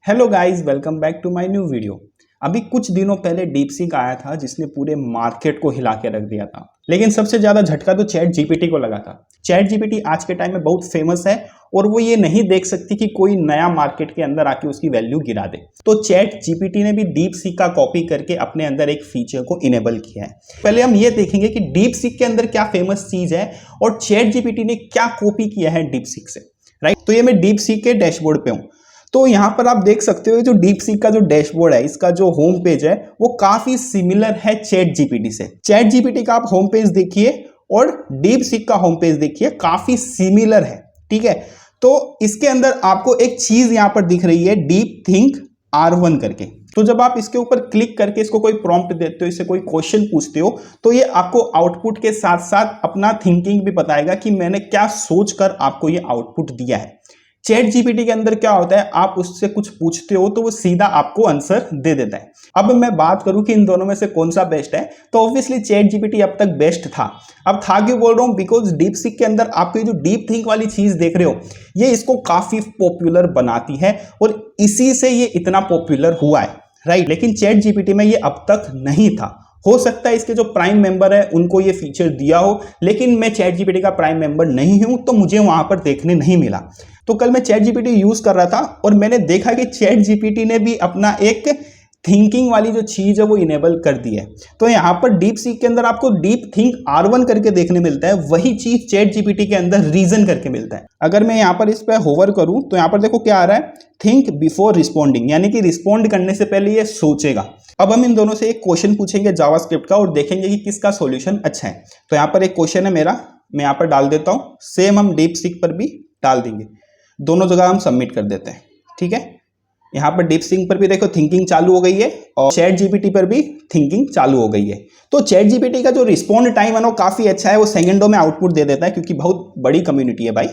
Hello guys, welcome back to my new video. अभी कुछ दिनों पहले डीपसीक आया था जिसने पूरे मार्केट को हिला के रख दिया था। लेकिन सबसे ज्यादा झटका तो चैट जीपीटी को लगा था। चैट जीपीटी आज के टाइम में बहुत फेमस है और वो ये नहीं देख सकती कि कोई नया मार्केट के अंदर आके उसकी वैल्यू गिरा दे। तो चैट जीपीटी ने भी डीपसीक का कॉपी करके अपने अंदर एक फीचर को इनेबल किया है। पहले हम ये देखेंगे कि डीपसीक के अंदर क्या फेमस चीज है और चैट जीपीटी ने क्या कॉपी किया है डीपसीक से। राइट, तो ये मैं डीपसीक के डैशबोर्ड पे हूँ। तो यहाँ पर आप देख सकते हो जो डीपसीक का जो डैशबोर्ड है, इसका जो होम पेज है वो काफी सिमिलर है चैट जीपीटी से। चैट जीपीटी का आप होम पेज देखिए और डीपसीक का होम पेज देखिए, काफी सिमिलर है। ठीक है, तो इसके अंदर आपको एक चीज यहाँ पर दिख रही है, डीप थिंक R1 करके। तो जब आप इसके ऊपर क्लिक करके इसको कोई प्रॉम्प्ट देते हो, इससे कोई क्वेश्चन पूछते हो, तो ये आपको आउटपुट के साथ साथ अपना थिंकिंग भी बताएगा कि मैंने क्या सोचकर आपको ये आउटपुट दिया है। चैट जीपीटी के अंदर क्या होता है, आप उससे कुछ पूछते हो तो वो सीधा आपको आंसर दे देता है। अब मैं बात करूं कि इन दोनों में से कौन सा बेस्ट है, तो ऑब्वियसली चैट जीपीटी अब तक बेस्ट था। अब था क्यों बोल रहा हूं, बिकॉज डीपसीक के अंदर आपको ये जो डीप थिंक वाली चीज देख रहे हो, ये इसको काफी पॉपुलर बनाती है और इसी से ये इतना पॉपुलर हुआ है। राइट, लेकिन चैट जीपीटी में ये अब तक नहीं था। हो सकता है इसके जो प्राइम मेंबर है उनको ये फीचर दिया हो, लेकिन मैं चैट जीपीटी का प्राइम मेंबर नहीं हूं तो मुझे वहां पर देखने नहीं मिला। तो कल मैं चैट जीपीटी यूज कर रहा था और मैंने देखा कि चैट जीपीटी ने भी अपना एक थिंकिंग वाली जो चीज है वो इनेबल कर दी है। तो यहां पर डीपसीक के अंदर आपको डीप थिंक R1 करके देखने मिलता है, वही चीज चैट जीपीटी के अंदर रीजन करके मिलता है। अगर मैं यहां पर इस पे होवर करूं तो यहां पर देखो क्या आ रहा है, थिंक बिफोर रिस्पॉन्डिंग, यानी कि रिस्पॉन्ड करने से पहले ये सोचेगा। अब हम इन दोनों से एक क्वेश्चन पूछेंगे जावास्क्रिप्ट का और देखेंगे कि किसका सॉल्यूशन अच्छा है। तो यहां पर एक क्वेश्चन है मेरा, मैं यहां पर डाल देता हूं, सेम हम डीपसीक पर भी डाल देंगे, दोनों जगह हम सबमिट कर देते हैं। ठीक है, यहाँ पर डीपसीक पर भी देखो थिंकिंग चालू हो गई है और चैट जीपीटी पर भी थिंकिंग चालू हो गई है। तो चैट जीपीटी का जो रिस्पॉन्ड टाइम है वो काफी अच्छा है, वो सेकंडों में आउटपुट दे देता है क्योंकि बहुत बड़ी कम्युनिटी है भाई।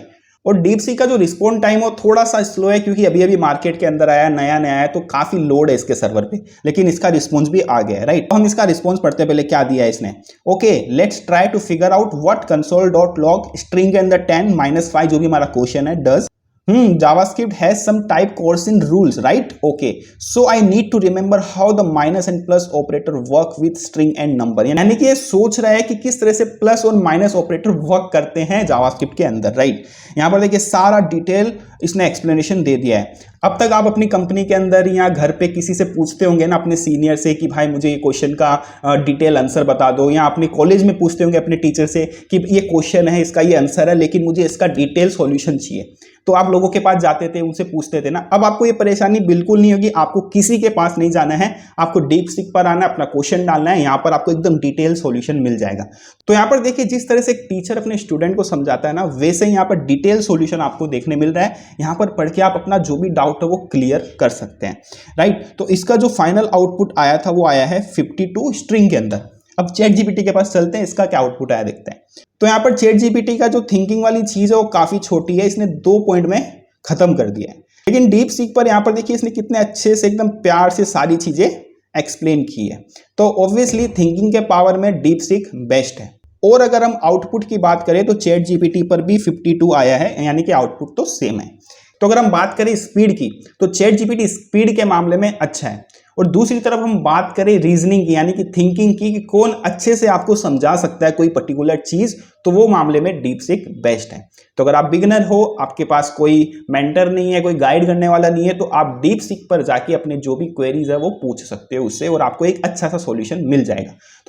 और डीपसीक का जो रिस्पॉन्ड टाइम है वो थोड़ा सा स्लो है क्योंकि अभी अभी मार्केट के अंदर आया, नया नया है, तो काफी लोड है इसके सर्वर पे, लेकिन इसका रिस्पॉन्स भी आ गया है। राइट, तो हम इसका रिस्पॉन्स पढ़ते हैं, पहले क्या दिया है इसने। Okay, let's try to figure out what console.log string के अंदर 10-5 जो भी हमारा क्वेश्चन है does JavaScript has some type course in rules, right? Okay, so I need to remember how the minus and plus operator work with string and number। यानी कि ये सोच रहा है कि किस तरह से प्लस और माइनस ऑपरेटर वर्क करते हैं JavaScript के अंदर। राइट, यहाँ पर देखिए सारा डिटेल इसने एक्सप्लेनेशन दे दिया है। अब तक आप अपनी कंपनी के अंदर या घर पे किसी से पूछते होंगे ना, अपने सीनियर से, कि भाई मुझे ये क्वेश्चन का डिटेल आंसर बता दो, या अपने कॉलेज में पूछते होंगे अपने टीचर से कि ये क्वेश्चन है, इसका ये आंसर है, लेकिन मुझे इसका डिटेल सॉल्यूशन चाहिए। तो आप लोगों के पास जाते थे, उनसे पूछते थे ना। अब आपको ये परेशानी बिल्कुल नहीं होगी, आपको किसी के पास नहीं जाना है, आपको डीपसीक पर आना है, अपना क्वेश्चन डालना है, यहाँ पर आपको एकदम डिटेल सॉल्यूशन मिल जाएगा। तो यहाँ पर देखिए जिस तरह से एक टीचर अपने स्टूडेंट को समझाता है ना, वैसे ही यहाँ पर डिटेल सॉल्यूशन आपको देखने मिल रहा है। यहाँ पर पढ़ के आप अपना जो भी डाउट है वो क्लियर कर सकते हैं। राइट, तो इसका जो फाइनल आउटपुट आया था वो आया है 52 स्ट्रिंग के अंदर। अब चैट जीपीटी के पास चलते हैं, इसका क्या आउटपुट आया देखते हैं। तो यहाँ पर चैट जीपीटी का जो थिंकिंग वाली चीज है वो काफी छोटी है, इसने 2 पॉइंट में खत्म कर दिया है। लेकिन डीपसीक पर यहाँ पर देखिए इसने कितने अच्छे से एकदम प्यार से सारी चीजें एक्सप्लेन की है। तो ऑब्वियसली थिंकिंग के पावर में डीपसीक बेस्ट है। और अगर हम आउटपुट की बात करें तो चैट जीपीटी पर भी 52 आया है, यानी कि आउटपुट तो सेम है। तो अगर हम बात करें स्पीड की तो चैट जीपीटी स्पीड के मामले में अच्छा है, और दूसरी तरफ हम बात करें रीजनिंग की, यानी कि थिंकिंग की, कि कौन अच्छे से आपको समझा सकता है कोई पर्टिकुलर चीज, तो वो मामले में डीपसीक बेस्ट है। तो अगर आप बिगिनर हो, आपके पास कोई मेंटर नहीं है, कोई गाइड करने वाला नहीं है, तो आप डीपसीक पर जाके अपने जो भी क्वेरीज है वो पूछ सकते हो उससे और आपको एक अच्छा सा सॉल्यूशन मिल जाएगा। तो